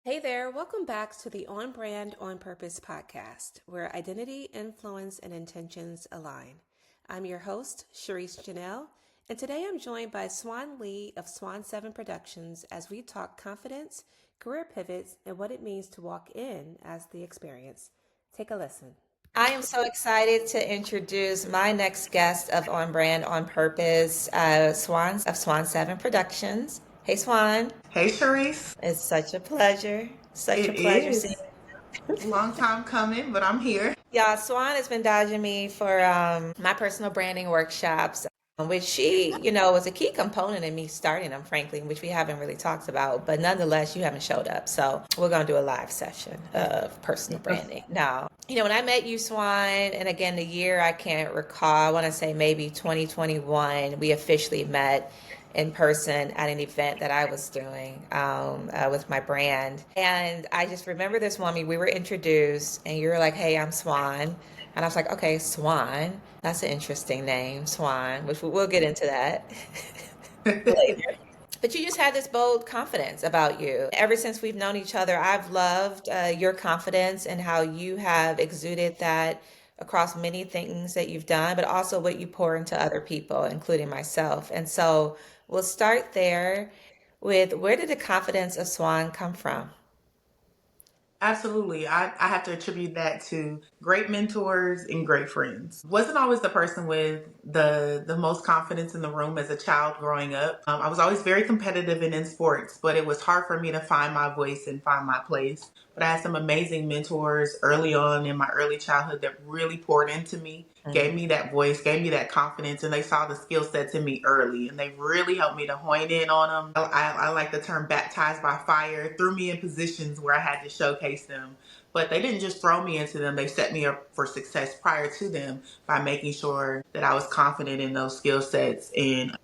Hey there, welcome back to the On Brand, On Purpose podcast, where identity, influence, and intentions align. I'm your host, Sharice Janelle, and today I'm joined by Swan Lee of Swan 7 Productions as we talk confidence, career pivots, and what it means to walk in as the experience. Take a listen. I am so excited to introduce my next guest of On Brand, On Purpose, Swan of Swan 7 Productions. Hey, Swan. Hey, Sharice. It's such a pleasure. Such a It pleasure seeing. is. Long time coming, but I'm here. Yeah, Swan has been dodging me for my personal branding workshops, which she was a key component in me starting them, frankly, which we haven't really talked about. But nonetheless, you haven't showed up. So we're going to do a live session of personal branding. Now, when I met you, Swan, and again, the year I can't recall, I want to say maybe 2021, we officially met in person at an event that I was doing with my brand. And I just remember this woman, we were introduced, and you were like, hey, I'm Swan. And I was like, okay, Swan. That's an interesting name, Swan, which we'll get into that later. But you just had this bold confidence about you. Ever since we've known each other, I've loved your confidence and how you have exuded that across many things that you've done, but also what you pour into other people, including myself. And so we'll start there with, where did the confidence of Swan come from? Absolutely. I have to attribute that to great mentors and great friends. Wasn't always the person with the most confidence in the room as a child growing up. I was always very competitive and in sports, but it was hard for me to find my voice and find my place. But I had some amazing mentors early on in my early childhood that really poured into me, gave me that voice, gave me that confidence, and they saw the skill sets in me early, and they really helped me to hone in on them. I like the term baptized by fire, threw me in positions where I had to showcase them. But they didn't just throw me into them, they set me up for success prior to them by making sure that I was confident in those skill sets and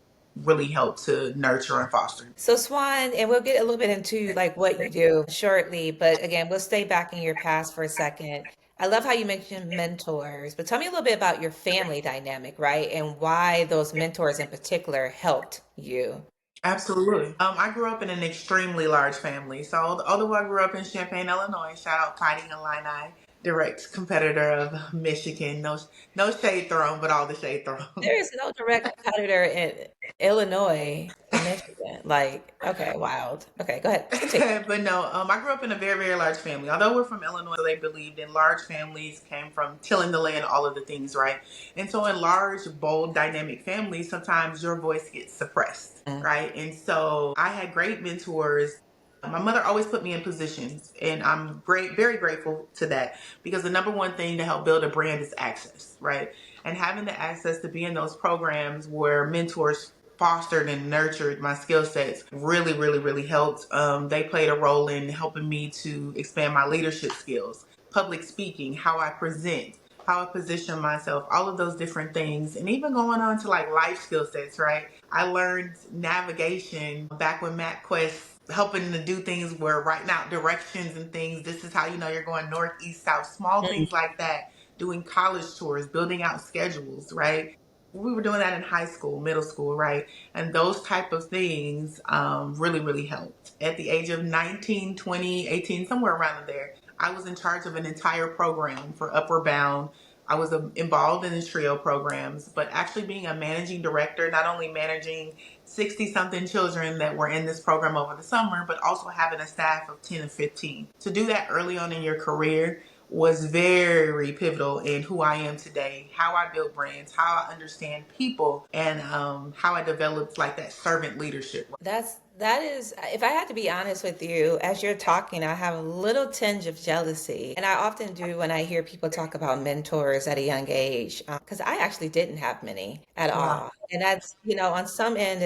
really helped to nurture and foster. So Swan, and we'll get a little bit into like what you do shortly, but again, we'll stay back in your past for a second. I love how you mentioned mentors, but tell me a little bit about your family dynamic, right? And why those mentors in particular helped you. Absolutely. I grew up in an extremely large family. So although I grew up in Champaign, Illinois, shout out Fighting Illini, direct competitor of Michigan. No shade thrown, but all the shade thrown. There is no direct competitor in Illinois and Michigan. Like, okay, wild. Okay, go ahead. Continue. But no, I grew up in a very, very large family. Although we're from Illinois, they believed in large families came from tilling the land, all of the things, right? And so in large, bold, dynamic families, sometimes your voice gets suppressed, right? And so I had great mentors. My mother always put me in positions, and I'm very grateful to that, because the number one thing to help build a brand is access, right? And having the access to be in those programs where mentors fostered and nurtured my skill sets really helped. They played a role in helping me to expand my leadership skills, public speaking, how I present, how I position myself, all of those different things, and even going on to like life skill sets, right? I learned navigation back when MapQuest helping to do things where writing out directions and things. This is how you know you're going north, east, south, small things like that. Doing college tours, building out schedules, right? We were doing that in high school, middle school, right? And those type of things really helped. At the age of 19, 20, 18, somewhere around there, I was in charge of an entire program for Upward Bound. I was involved in the trio programs, but actually being a managing director, not only managing 60 something children that were in this program over the summer, but also having a staff of 10 to 15. To do that early on in your career was very pivotal in who I am today, how I build brands, how I understand people, and how I developed like that servant leadership. That is, if I had to be honest with you, as you're talking, I have a little tinge of jealousy. And I often do when I hear people talk about mentors at a young age, because I actually didn't have many at Wow. all. And that's, on some end,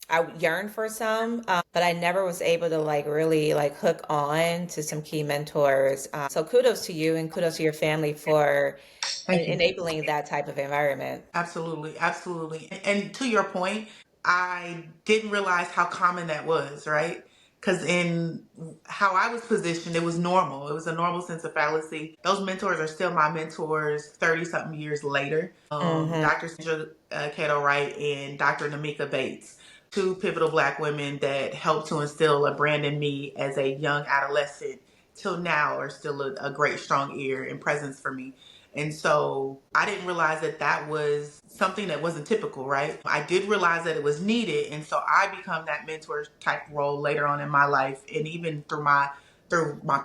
I yearn for some, but I never was able to like really like hook on to some key mentors. So kudos to you and kudos to your family for Thank you. enabling that type of environment. Absolutely. And to your point, I didn't realize how common that was, right? Because in how I was positioned, it was normal. It was a normal sense of fallacy. Those mentors are still my mentors 30 something years later. Hmm. Dr. Sandra Cato Wright and Dr. Namika Bates. two pivotal Black women that helped to instill a brand in me as a young adolescent till now are still a great strong ear and presence for me. And so I didn't realize that that was something that wasn't typical, right? I did realize that it was needed. And so I become that mentor type role later on in my life. And even through my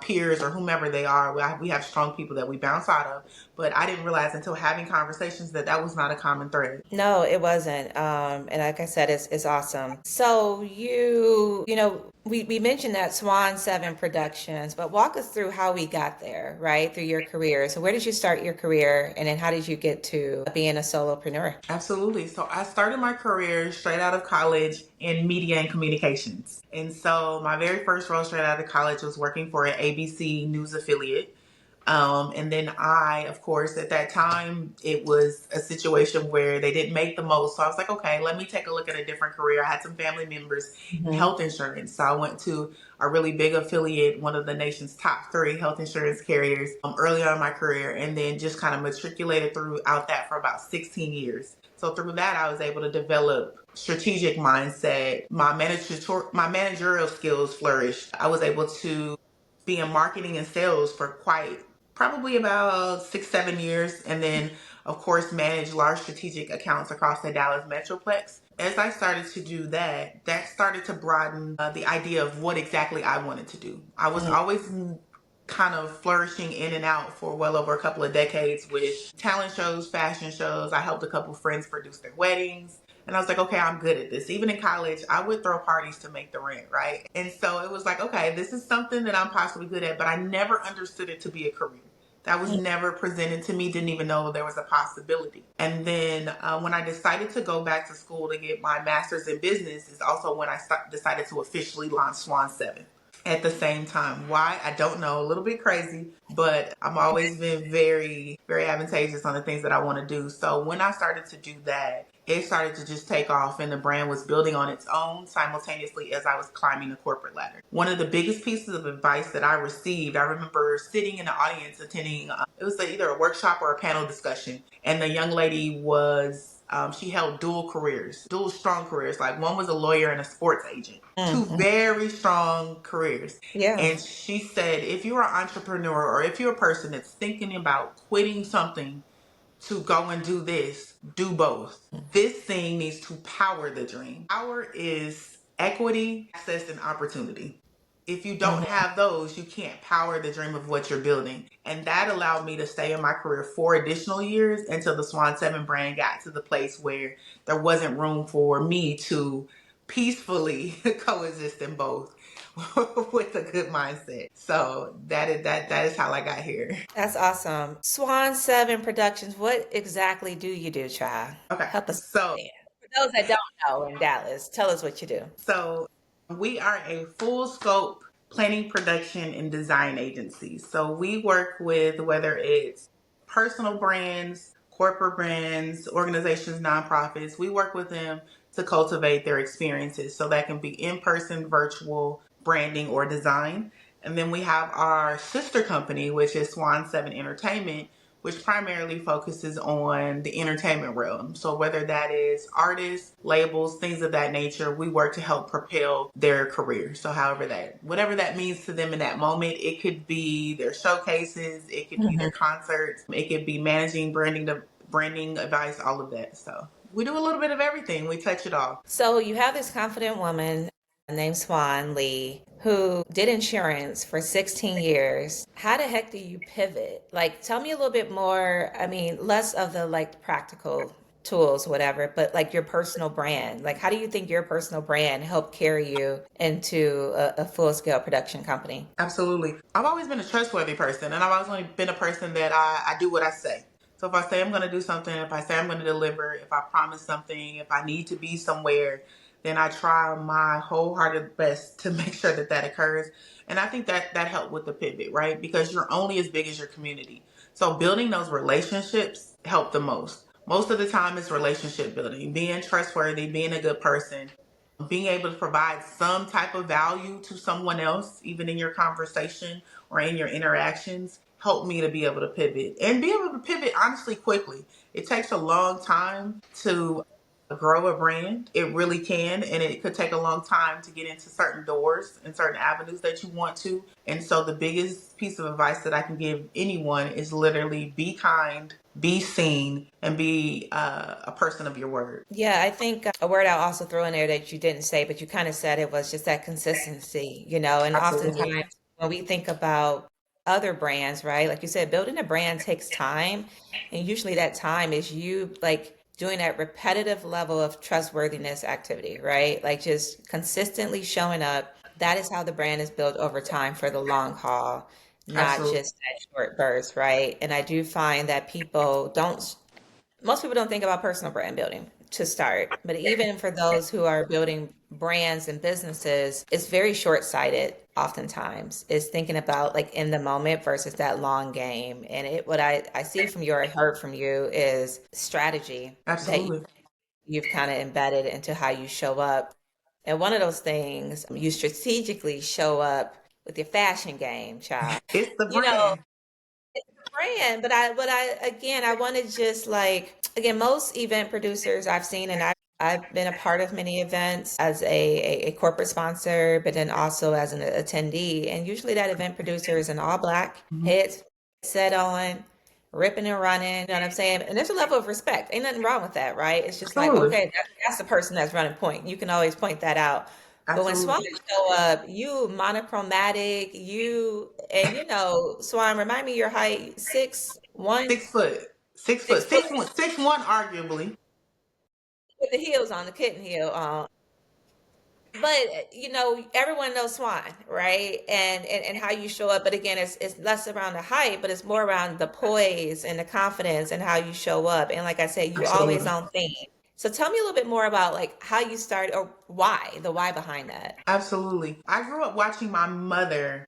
peers or whomever they are, we have strong people that we bounce out of. But I didn't realize until having conversations that that was not a common thread. No, it wasn't. And like I said, it's awesome. So we mentioned that Swan 7 Productions, but walk us through how we got there, right? Through your career. So where did you start your career, and then how did you get to being a solopreneur? Absolutely. So I started my career straight out of college in media and communications. And so my very first role straight out of college was working for an ABC News affiliate. And then of course, at that time, it was a situation where they didn't make the most. So I was like, okay, let me take a look at a different career. I had some family members in Hmm. health insurance. So I went to a really big affiliate, one of the nation's top three health insurance carriers early on in my career, and then just kind of matriculated throughout that for about 16 years. So through that, I was able to develop strategic mindset. My managerial skills flourished. I was able to be in marketing and sales for probably about 6, 7 years, and then of course manage large strategic accounts across the Dallas Metroplex. As I started to do that, that started to broaden the idea of what exactly I wanted to do. I was always kind of flourishing in and out for well over a couple of decades with talent shows, fashion shows. I helped a couple friends produce their weddings. And I was like, okay, I'm good at this. Even in college, I would throw parties to make the rent, right? And so it was like, okay, this is something that I'm possibly good at, but I never understood it to be a career. That was never presented to me, didn't even know there was a possibility. And then when I decided to go back to school to get my master's in business is also when I decided to officially launch Swan 7 at the same time. Why? I don't know. A little bit crazy, but I've always been very, very advantageous on the things that I want to do. So when I started to do that, it started to just take off, and the brand was building on its own simultaneously as I was climbing the corporate ladder. One of the biggest pieces of advice that I received, I remember sitting in the audience attending, it was either a workshop or a panel discussion, and the young lady she held dual careers, dual strong careers. Like one was a lawyer and a sports agent, two Mm-hmm. very strong careers. Yeah. And she said, if you're an entrepreneur or if you're a person that's thinking about quitting something to go and do this, do both. This thing needs to power the dream. Power is equity, access, and opportunity. If you don't Hmm. have those, you can't power the dream of what you're building. And that allowed me to stay in my career 4 additional years until the Swan 7 brand got to the place where there wasn't room for me to peacefully coexist in both with a good mindset. So that is how I got here. That's awesome. Swan 7 Productions, what exactly do you do, child? Okay. Help us So understand. For those that don't know in Dallas, tell us what you do. So we are a full scope planning, production, and design agency. So we work with whether it's personal brands, corporate brands, organizations, nonprofits. We work with them to cultivate their experiences. So that can be in person, virtual, branding, or design. And then we have our sister company, which is Swan 7 Entertainment, which primarily focuses on the entertainment realm. So whether that is artists, labels, things of that nature, we work to help propel their career. So whatever that means to them in that moment, it could be their showcases, it could be their concerts, it could be managing branding advice, all of that. So we do a little bit of everything. We touch it all. So you have this confident woman named Swan Lee who did insurance for 16 years. How the heck do you pivot? Like, tell me a little bit more. I mean, less of the like practical tools, whatever, but like your personal brand. Like, how do you think your personal brand helped carry you into a full scale production company? Absolutely. I've always been a trustworthy person, and I've always only been a person that I do what I say. So if I say I'm going to do something, if I say I'm going to deliver, if I promise something, if I need to be somewhere, then I try my wholehearted best to make sure that that occurs. And I think that helped with the pivot, right? Because you're only as big as your community. So building those relationships help the most. Most of the time, it's relationship building, being trustworthy, being a good person, being able to provide some type of value to someone else, even in your conversation or in your interactions, help me to be able to pivot and be able to pivot honestly quickly. It takes a long time to grow a brand. It really can, and it could take a long time to get into certain doors and certain avenues that you want to. And so the biggest piece of advice that I can give anyone is literally be kind, be seen, and be a person of your word. Yeah, I think a word I'll also throw in there that you didn't say, but you kind of said it was just that consistency, and Absolutely. oftentimes when we think about other brands, right? Like you said, building a brand takes time, and usually that time is you like doing that repetitive level of trustworthiness activity, right? Like just consistently showing up. That is how the brand is built over time for the long haul, not Absolutely. just that short burst, right? And I do find that most people don't think about personal brand building to start, but even for those who are building brands and businesses, it's very short-sighted oftentimes. It's thinking about like in the moment versus that long game. And what I see from you or I heard from you is strategy that Absolutely. you've kind of embedded into how you show up. And one of those things, you strategically show up with your fashion game, child. It's the You know, brand. brand, but I again, I want to just like again, most event producers I've seen, and I've been a part of many events as a corporate sponsor, but then also as an attendee. And usually that event producer is an all black, Mhm. head set on, ripping and running. You know what I'm saying? And there's a level of respect. Ain't nothing wrong with that, right? It's just like, Absolutely. okay, that's the person that's running point. You can always point that out. But when Swan Absolutely. show up, you monochromatic, Swan, remind me your height, 6'1", 6 foot. 6 foot. 6 foot 6'1", 6'1", arguably. with the heels on, the kitten heel on. But everyone knows Swan, right? And how you show up. But again, it's less around the height, but it's more around the poise and the confidence and how you show up. And like I said, you always Absolutely. on theme. So tell me a little bit more about like how you started or the why behind that. Absolutely. I grew up watching my mother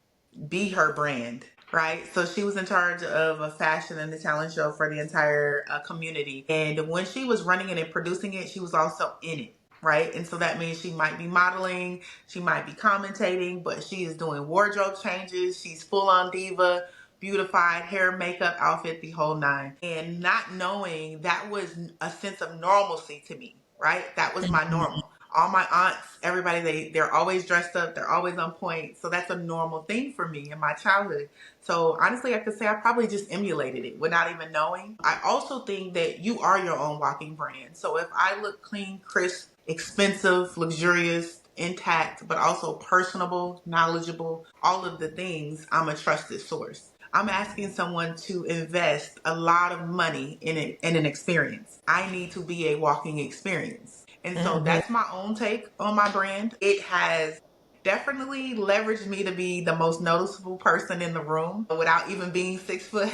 be her brand, right? So she was in charge of a fashion and the talent show for the entire community. And when she was running it and producing it, she was also in it, right? And so that means she might be modeling, she might be commentating, but she is doing wardrobe changes. She's full on diva, beautified, hair, makeup, outfit, the whole nine. And not knowing that was a sense of normalcy to me, right? That was my Mhm. normal. All my aunts, everybody, they're always dressed up, they're always on point. So that's a normal thing for me in my childhood. So honestly, I could say I probably just emulated it without even knowing. I also think that you are your own walking brand. So if I look clean, crisp, expensive, luxurious, intact, but also personable, knowledgeable, all of the things, I'm a trusted source. I'm asking someone to invest a lot of money in an experience. I need to be a walking experience. And so Mhm. that's my own take on my brand. It has definitely leveraged me to be the most noticeable person in the room without even being 6 foot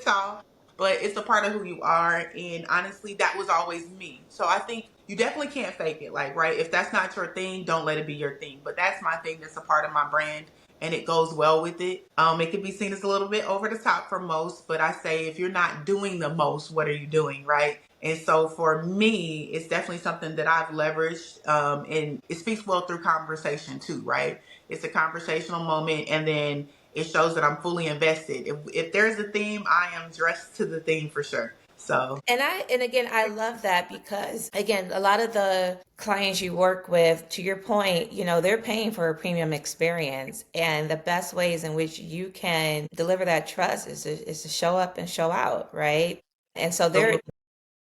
tall. But it's a part of who you are. And honestly, that was always me. So I think you definitely can't fake it. Like, right, if that's not your thing, don't let it be your thing. But that's my thing that's a part of my brand and it goes well with it. It can be seen as a little bit over the top for most, but I say if you're not doing the most, what are you doing, right? And so for me, it's definitely something that I've leveraged, and it speaks well through conversation too, right? It's a conversational moment, and then it shows that I'm fully invested. If there's a theme, I am dressed to the theme for sure. So And again, I love that because again, a lot of the clients you work with, to your point, they're paying for a premium experience. And the best ways in which you can deliver that trust is to show up and show out, right? And so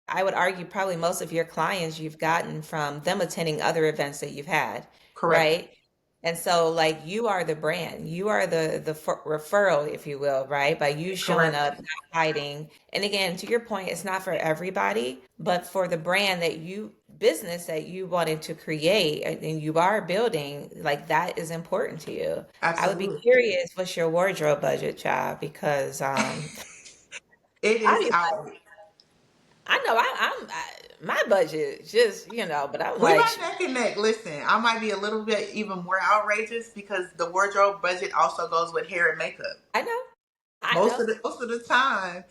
I would argue probably most of your clients you've gotten from them attending other events that you've had, correct, right? And so like you are the brand, you are the referral, if you will, right? By you showing correct, up, not hiding. And again, to your point, it's not for everybody, but for the brand business that you wanted to create and you are building, like that is important to you. I would be absolutely. curious, what's your wardrobe budget, child? Because It I is be out. I know my budget just, but I'm We like, might neck and neck. Listen, I might be a little bit even more outrageous because the wardrobe budget also goes with hair and makeup. I know, I Most know. of the time,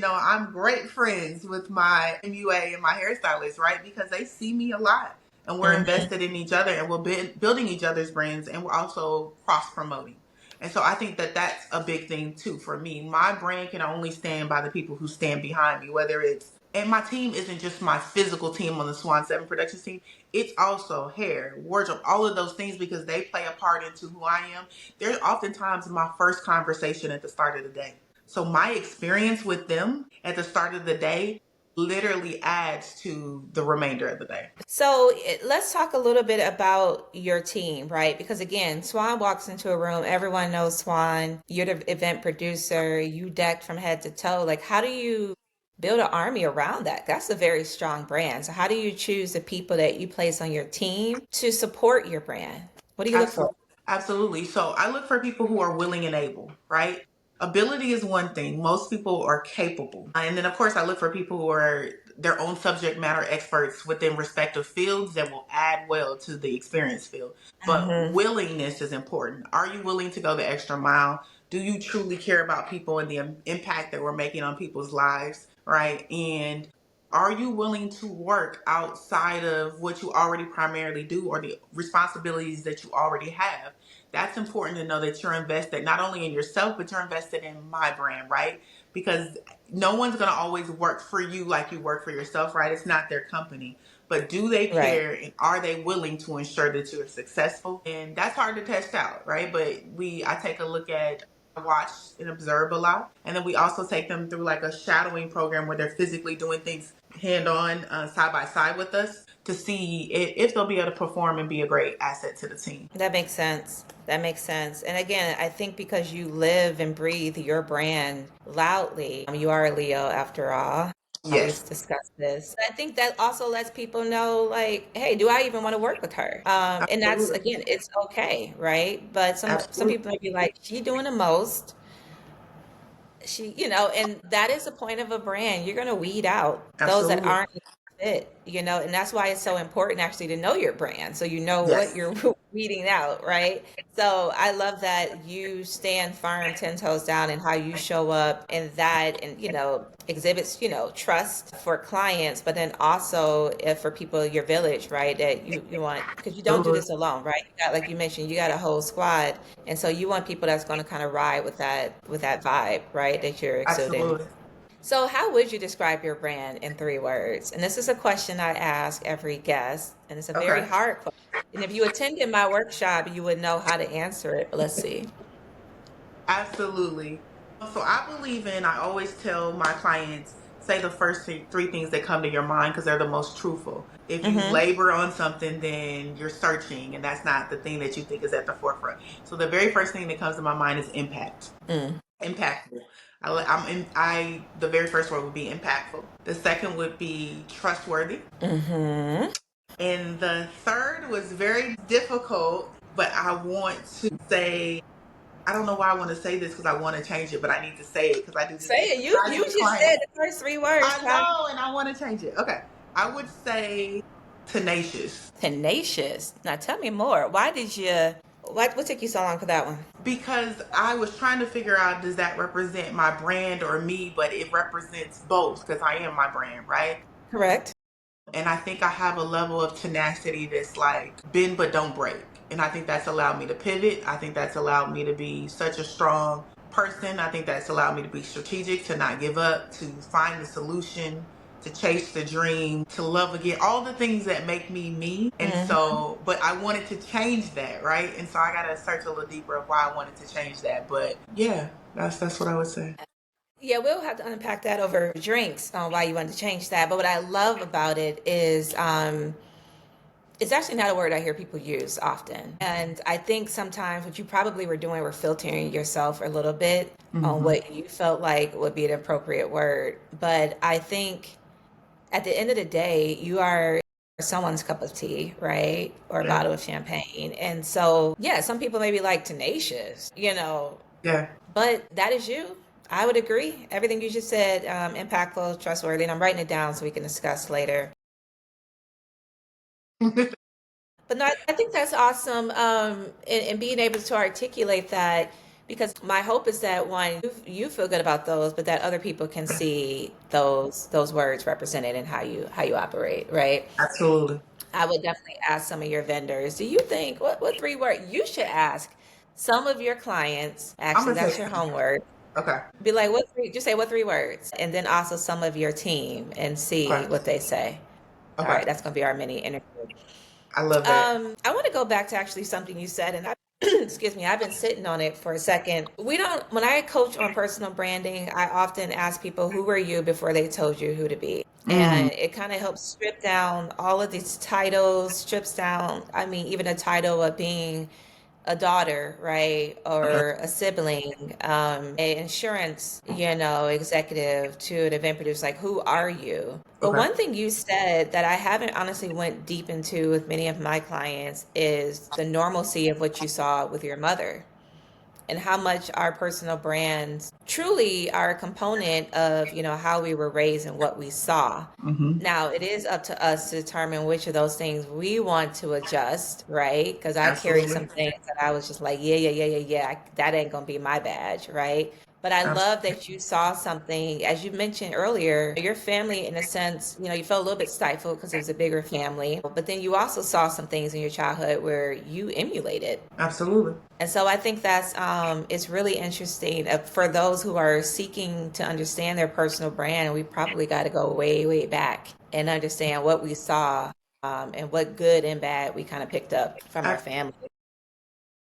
I'm great friends with my MUA and my hairstylist, right? Because they see me a lot, and we're Mhm. invested in each other, and we're building each other's brands, and we're also cross promoting. And so I think that that's a big thing too for me. My brand can only stand by the people who stand behind me, whether it's And my team isn't just my physical team on the Swan 7 Productions team. It's also hair, wardrobe, all of those things because they play a part into who I am. They're oftentimes my first conversation at the start of the day. So my experience with them at the start of the day literally adds to the remainder of the day. So let's talk a little bit about your team, right? Because again, Swan walks into a room, everyone knows Swan. You're the event producer, you decked from head to toe. Like, how do you build an army around that? That's a very strong brand. So, how do you choose the people that you place on your team to support your brand? What do you look for? Absolutely. Absolutely. So I look for people who are willing and able, right? Ability is one thing. Most people are capable. And then, of course, I look for people who are their own subject matter experts within respective fields that will add well to the experience field. But Hmm. willingness is important. Are you willing to go the extra mile? Do you truly care about people and the impact that we're making on people's lives, right? And are you willing to work outside of what you already primarily do or the responsibilities that you already have? That's important to know that you're invested not only in yourself, but you're invested in my brand, right? Because no one's going to always work for you like you work for yourself, right? It's not their company. But do they Right. care and are they willing to ensure that you're successful? And that's hard to test out, right? But I take a look at, watch and observe a lot. And then we also take them through like a shadowing program where they're physically doing things hand on, side by side with us to see if they'll be able to perform and be a great asset to the team. That makes sense. That makes sense. And again, I think because you live and breathe your brand loudly, you are a Leo after all. Always Yes, discuss this. I think that also lets people know, like, hey, do I even want to work with her? And that's absolutely. again, it's okay, right? But some Absolutely. people might be like, she doing the most. She, and that is the point of a brand. You're going to weed out those that Absolutely. aren't fit, and that's why it's so important actually to know your brand so you know what Yes. you're weeding out, right? So I love that you stand firm 10 toes down in how you show up and that, and exhibits, trust for clients, but then also if for people, your village, right? That you want, because you don't do Absolutely. this alone, right? You got, like you mentioned, you got a whole squad, and so you want people that's going to kind of ride with that vibe, right? That you're exuding. Absolutely. So, how would you describe your brand in 3 words? And this is a question I ask every guest, and it's a very Okay. hard question. And if you attended my workshop, you would know how to answer it. But let's see. Absolutely. So I always tell my clients, say the first three things that come to your mind because they're the most truthful. If you Mm-hmm. labor on something, then you're searching, and that's not the thing that you think is at the forefront. So the very first thing that comes to my mind is impact. Mm. Impactful. The very first word would be impactful. The second would be trustworthy. Mm-hmm. And the third was very difficult, but I want to say, I don't know why I want to say this because I want to change it, but I need to say it because I do this Say it. You with just said clients. the first 3 words, I Pat. know, and I want to change it. Okay. I would say tenacious Tenacious. Now tell me more. Why did you? What took you so long for that one? because I was trying to figure out, does that represent my brand or me, but it represents both because I am my brand, right? Correct. And I think I have a level of tenacity that's like bend but don't break. And I think that's allowed me to pivot. I think that's allowed me to be such a strong person. I think that's allowed me to be strategic, to not give up, to find the solution, to chase the dream, to love again, all the things that make me me. And Mm-hmm. so, but I wanted to change that, right? And so I got to search a little deeper of why I wanted to change that. But yeah, that's what I would say. Yeah, we'll have to unpack that over drinks on why you wanted to change that. But what I love about it is it's actually not a word I hear people use often. And I think sometimes what you probably were doing were filtering yourself a little bit on Hmm. what you felt like would be an appropriate word. But I think at the end of the day, you are someone's cup of tea, right? Or a Yeah. bottle of champagne. And so, yeah, some people may be like tenacious, Yeah. but that is you. I would agree. Everything you just said, impactful, trustworthy, and I'm writing it down so we can discuss later. But no, I think that's awesome, and being able to articulate that, because my hope is that one, you feel good about those, but that other people can see those words represented in how you operate, right? Absolutely. I would definitely ask some of your vendors, do you think what 3 word you should ask some of your clients? I'm Actually, going to that's say your homework. Okay. Be like, what three, just say what 3 words, and then also some of your team and see Okay. what they say. All Okay. right, that's going to be our mini interview. I love that. I want to go back to actually something you said, and I, excuse me, I've been sitting on it for a second. We don't, when I coach on personal branding, I often ask people, who were you before they told you who to be? Mm, And it kind of helps strip down all of these titles, strips down, I mean, even a title of being a daughter, right, okay. or a sibling, a insurance, executive to an event producer, like who are you? But Okay. one thing you said that I haven't honestly went deep into with many of my clients is the normalcy of what you saw with your mother and how much our personal brands truly are a component of, how we were raised and what we saw. Mm-hmm. Now, it is up to us to determine which of those things we want to adjust, right? Because I carry Absolutely. some things that I was just like, yeah, yeah, yeah, yeah, yeah, that ain't gonna be my badge, right? But I love Absolutely. that you saw something, as you mentioned earlier, your family, in a sense, you felt a little bit stifled because it was a bigger family. But then you also saw some things in your childhood where you emulated. Absolutely. And so I think that's it's really interesting for those who are seeking to understand their personal brand. We probably got to go way, way back and understand what we saw and what good and bad we kind of picked up from our family.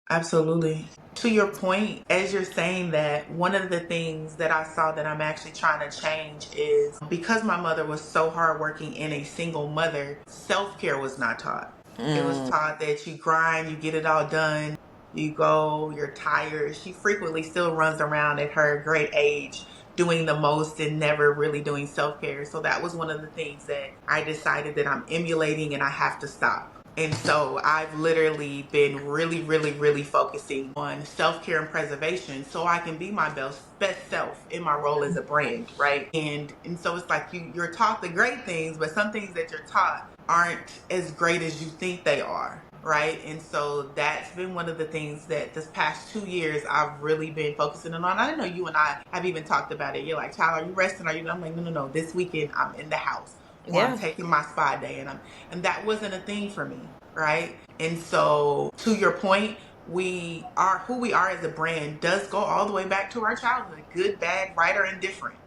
Absolutely. To your point, as you're saying that, one of the things that I saw that I'm actually trying to change is because my mother was so hardworking and a single mother, self care was not taught. It was Mm, taught that you grind, you get it all done, you go, you're tired. She frequently still runs around at her great age doing the most and never really doing self care. So that was one of the things that I decided that I'm emulating and I have to stop. And so I've literally been really, really, really focusing on self care and preservation so I can be my best self in my role as a brand, right? And so it's like you're taught the great things, but some things that you're taught aren't as great as you think they are, right? And so that's been one of the things that this past 2 years I've really been focusing on. I know you and I have even talked about it. You're like, Tyler, are you resting? Are you? I'm like, no, no, no. This weekend I'm in the house or I'm yeah, taking my spa day, and that wasn't a thing for me, right? And so to your point, we are who we are as a brand does go all the way back to our childhood, good, bad, right, or indifferent.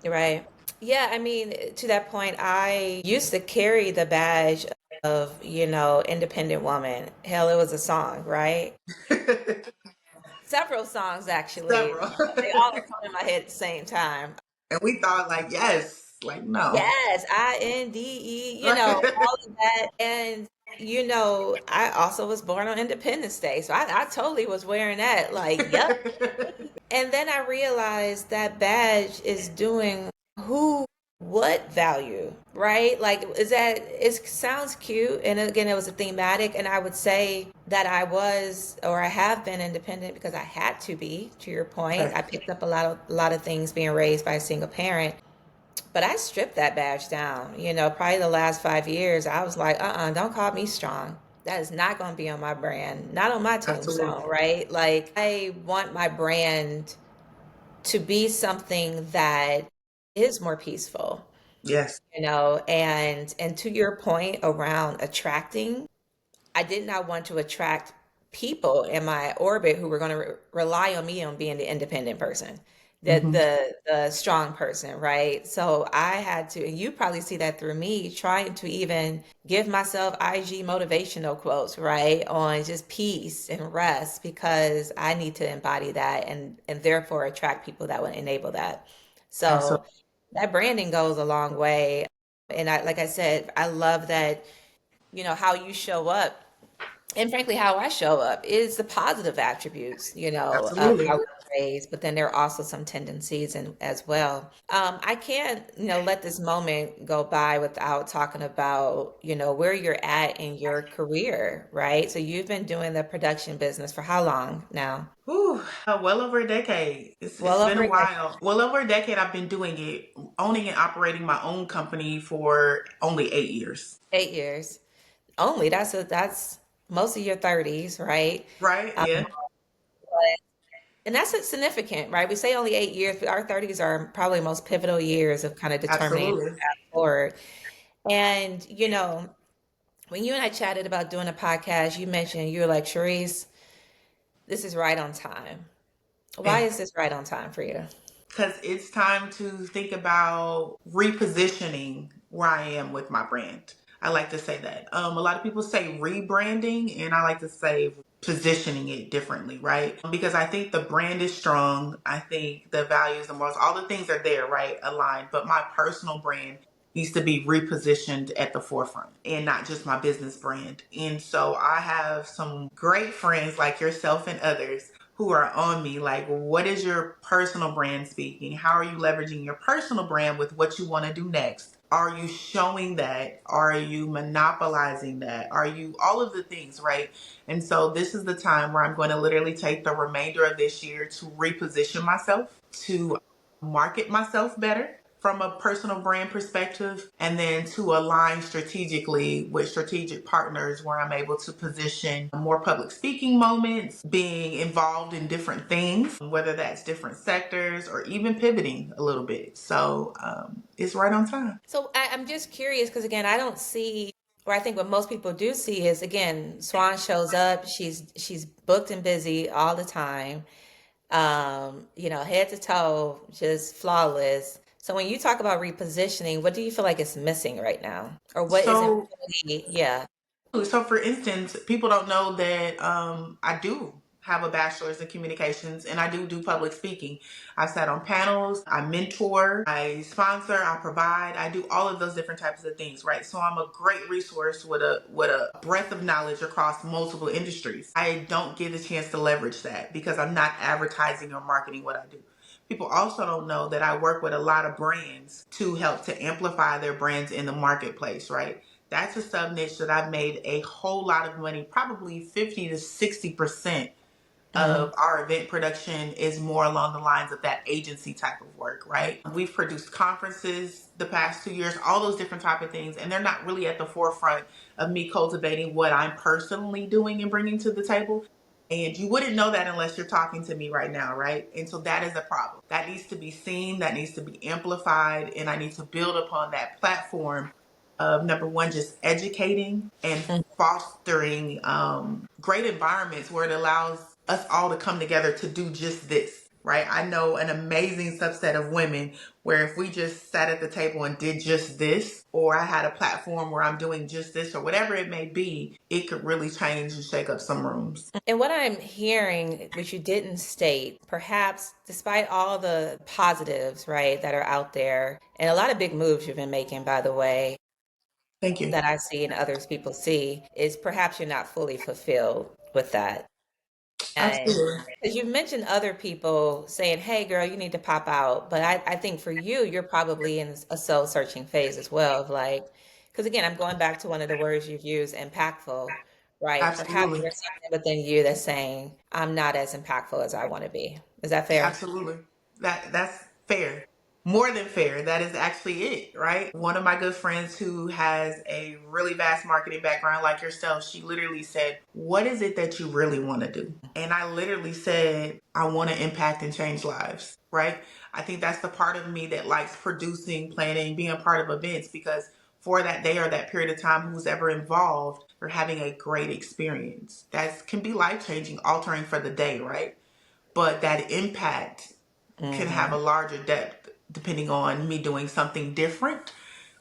you're right. Yeah, I mean, to that point, I used to carry the badge of, independent woman. Hell, it was a song, right? Several songs, actually. Several. They all are coming in my head at the same time. And we thought like, yes, like no. Yes, INDE, all of that. And, I also was born on Independence Day. So I totally was wearing that. Like, yep. And then I realized that badge is doing who, what value, right? Like, it sounds cute. And again, it was a thematic. And I would say that I was, or I have been independent because I had to be, to your point. Okay. I picked up a lot of things being raised by a single parent. But I stripped that badge down. Probably the last 5 years, I was like, don't call me strong. That is not going to be on my brand, not on my Absolutely. tombstone, right? Like, I want my brand to be something that is more peaceful, Yes. and to your point around attracting, I did not want to attract people in my orbit who were going to rely on me on being the independent person, the Hmm. the strong person, right? So I had to, and you probably see that through me trying to even give myself IG motivational quotes, right, on just peace and rest because I need to embody that and therefore attract people that would enable that. So Absolutely. that branding goes a long way. And like I said, I love that, how you show up and frankly how I show up is the positive attributes, of Absolutely. how we were raised, but then there are also some tendencies as well. I can't, let this moment go by without talking about, where you're at in your career, right? So you've been doing the production business for how long now? Whew, well over a decade. It's Well been over a a decade, while. Well over a decade I've been doing it, owning and operating my own company for only 8 years. 8 years. Only that's most of your 30s, right? Right? Um, Yeah. And that's significant, right? We say only 8 years, but our 30s are probably most pivotal years of kind of determining the Absolutely. path forward. And, when you and I chatted about doing a podcast, you mentioned you were like, Sharice, this is right on time. Why is this right on time for you? Because it's time to think about repositioning where I am with my brand. I like to say that. A lot of people say rebranding, and I like to say positioning it differently, right? Because I think the brand is strong. I think the values, the morals, all the things are there, right? Aligned. But my personal brand needs to be repositioned at the forefront and not just my business brand. And so I have some great friends like yourself and others who are on me like, what is your personal brand speaking? How are you leveraging your personal brand with what you want to do next? Are you showing that? Are you monopolizing that? Are you all of the things, right? And so this is the time where I'm going to literally take the remainder of this year to reposition myself, to market myself better from a personal brand perspective, and then to align strategically with strategic partners where I'm able to position more public speaking moments, being involved in different things, whether that's different sectors or even pivoting a little bit. So it's right on time. So I'm just curious because again, I don't see, or I think what most people do see is again, Swan shows up, she's booked and busy all the time, head to toe, just flawless. So when you talk about repositioning, what do you feel like is missing right now, or what isn't So really, yeah. So, for instance, people don't know that I do have a bachelor's in communications and I do public speaking. I've sat on panels, I mentor, I sponsor, I provide, I do all of those different types of things, right? So I'm a great resource with a breadth of knowledge across multiple industries. I don't get a chance to leverage that because I'm not advertising or marketing what I do. People also don't know that I work with a lot of brands to help to amplify their brands in the marketplace, right? That's a sub niche that I've made a whole lot of money. Probably 50 to 60% Mhm. of our event production is more along the lines of that agency type of work, right? We've produced conferences the past 2 years, all those different type of things, and they're not really at the forefront of me cultivating what I'm personally doing and bringing to the table. And you wouldn't know that unless you're talking to me right now, right? And so that is a problem. That needs to be seen, that needs to be amplified, and I need to build upon that platform of number one, just educating and fostering great environments where it allows us all to come together to do just this, right? I know an amazing subset of women where if we just sat at the table and did just this, or I had a platform where I'm doing just this, or whatever it may be, it could really change and shake up some rooms. And what I'm hearing, which you didn't state, perhaps despite all the positives, right, that are out there, and a lot of big moves you've been making, by the way, Thank you. that I see and others people see, is perhaps you're not fully fulfilled with that. And Absolutely. because you've mentioned other people saying, hey, girl, you need to pop out. But I think for you, you're probably in a soul searching phase as well of like, because again, I'm going back to one of the words you've used, impactful, right? Perhaps Absolutely. there's something within you that's saying, I'm not as impactful as I want to be. Is that fair? Absolutely. That's fair. More than fair. That is actually it, right? One of my good friends who has a really vast marketing background like yourself, she literally said, "What is it that you really want to do?" And I literally said, "I want to impact and change lives," right? I think that's the part of me that likes producing, planning, being a part of events because for that day or that period of time, who's ever involved, they're having a great experience. That can be life changing, altering for the day, right? But that impact can have Hmm. a larger depth depending on me doing something different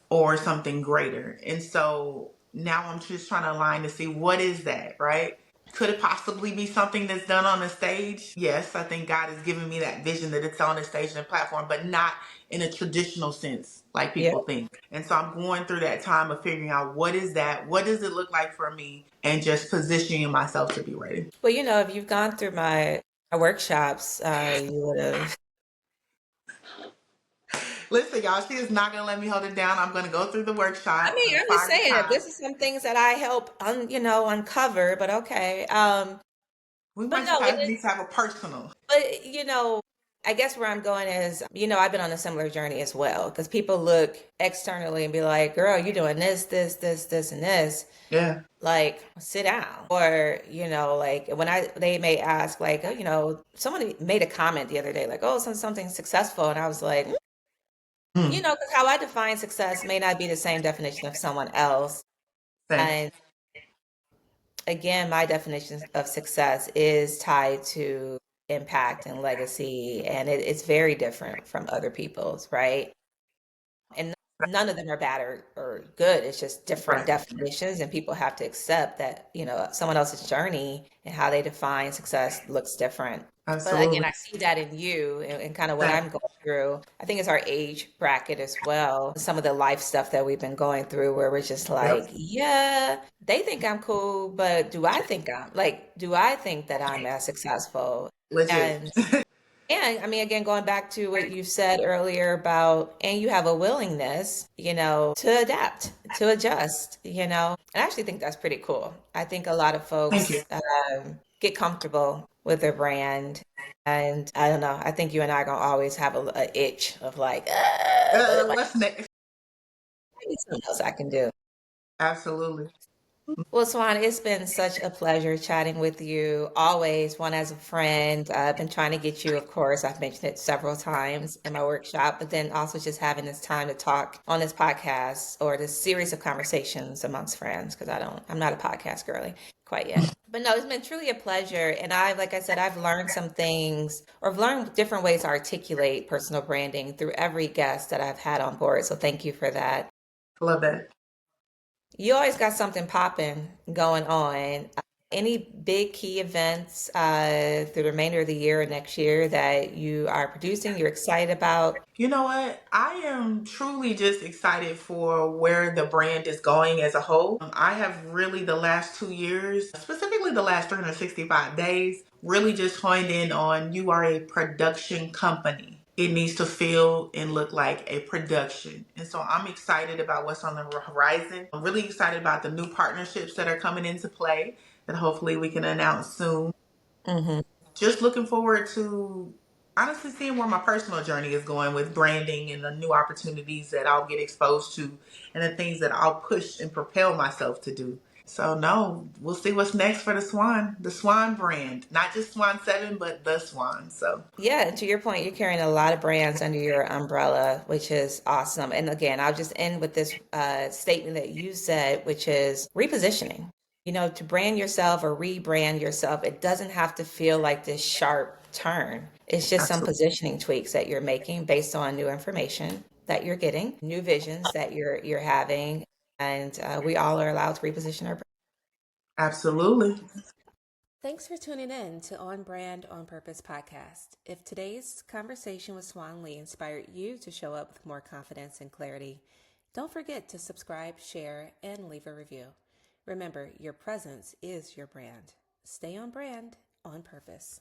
or something greater. And so now I'm just trying to align to see what is that, right? Could it possibly be something that's done on a stage? Yes, I think God has given me that vision that it's on a stage and a platform, but not in a traditional sense like Yeah. people think. And so I'm going through that time of figuring out what is that? What does it look like for me? And just positioning myself to be ready. Well, if you've gone through my workshops, you would have. Listen, y'all, she is not going to let me hold it down. I'm going to go through the I workshop mean, from I'm just time to saying that time. this is some things that I help uncover, but okay. We But might no, just it have, is. need to have a personal. But I guess where I'm going is, I've been on a similar journey as well. Because people look externally and be like, "Girl, you're doing this, this, this, this, and this." Yeah. Like, sit down. Or like when they may ask, like, someone made a comment the other day, like, "Oh, something successful," and I was like, Mm, because how I define success may not be the same definition of someone else. same. And again, my definition of success is tied to impact and legacy, and it's very different from other people's, right? And none of them are bad or good. It's just different Right. definitions, and people have to accept that, someone else's journey and how they define success looks different. But again, Absolutely. I see that in you and kind of what Same. I'm going through. I think it's our age bracket as well. Some of the life stuff that we've been going through where we're just Yep. like, yeah, they think I'm cool, but do I think that I'm as successful? Legit. And and I mean, again, going back to what you said earlier about, and you have a willingness, to adapt, to adjust, and I actually think that's pretty cool. I think a lot of Thank you. folks get comfortable with their brand. And I don't know, I think you and I are going to always have a itch of like, but it might What's next? be something else I can do. Absolutely. Well, Swan, it's been such a pleasure chatting with you. Always, one as a friend. I've been trying to get you, of course, I've mentioned it several times in my workshop, but then also just having this time to talk on this podcast or this series of conversations amongst friends, because I'm not a podcast girly quite yet. But no, it's been truly a pleasure. And like I said, I've learned some things or I've learned different ways to articulate personal branding through every guest that I've had on board. So thank you for that. Love that. You always got something popping going on. Any big key events through the remainder of the year or next year that you are producing, you're excited about? You know what? I am truly just excited for where the brand is going as a whole. I have really the last 2 years, specifically the last 365 days, really just honed in on you are a production company. It needs to feel and look like a production. And so I'm excited about what's on the horizon. I'm really excited about the new partnerships that are coming into play that hopefully we can announce soon. Hmm. Just looking forward to honestly seeing where my personal journey is going with branding and the new opportunities that I'll get exposed to and the things that I'll push and propel myself to do. So no, we'll see what's next for the Swan brand. Not just Swan 7, but the Swan. So Yeah, and to your point, you're carrying a lot of brands under your umbrella, which is awesome. And again, I'll just end with this statement that you said, which is repositioning. To brand yourself or rebrand yourself, it doesn't have to feel like this sharp turn. It's just some absolutely. positioning tweaks that you're making based on new information that you're getting, new visions that you're having, and we all are allowed to reposition our. Absolutely. Thanks for tuning in to On Brand, On Purpose podcast. If today's conversation with Swan Lee inspired you to show up with more confidence and clarity, don't forget to subscribe, share, and leave a review. Remember, your presence is your brand. Stay on brand, on purpose.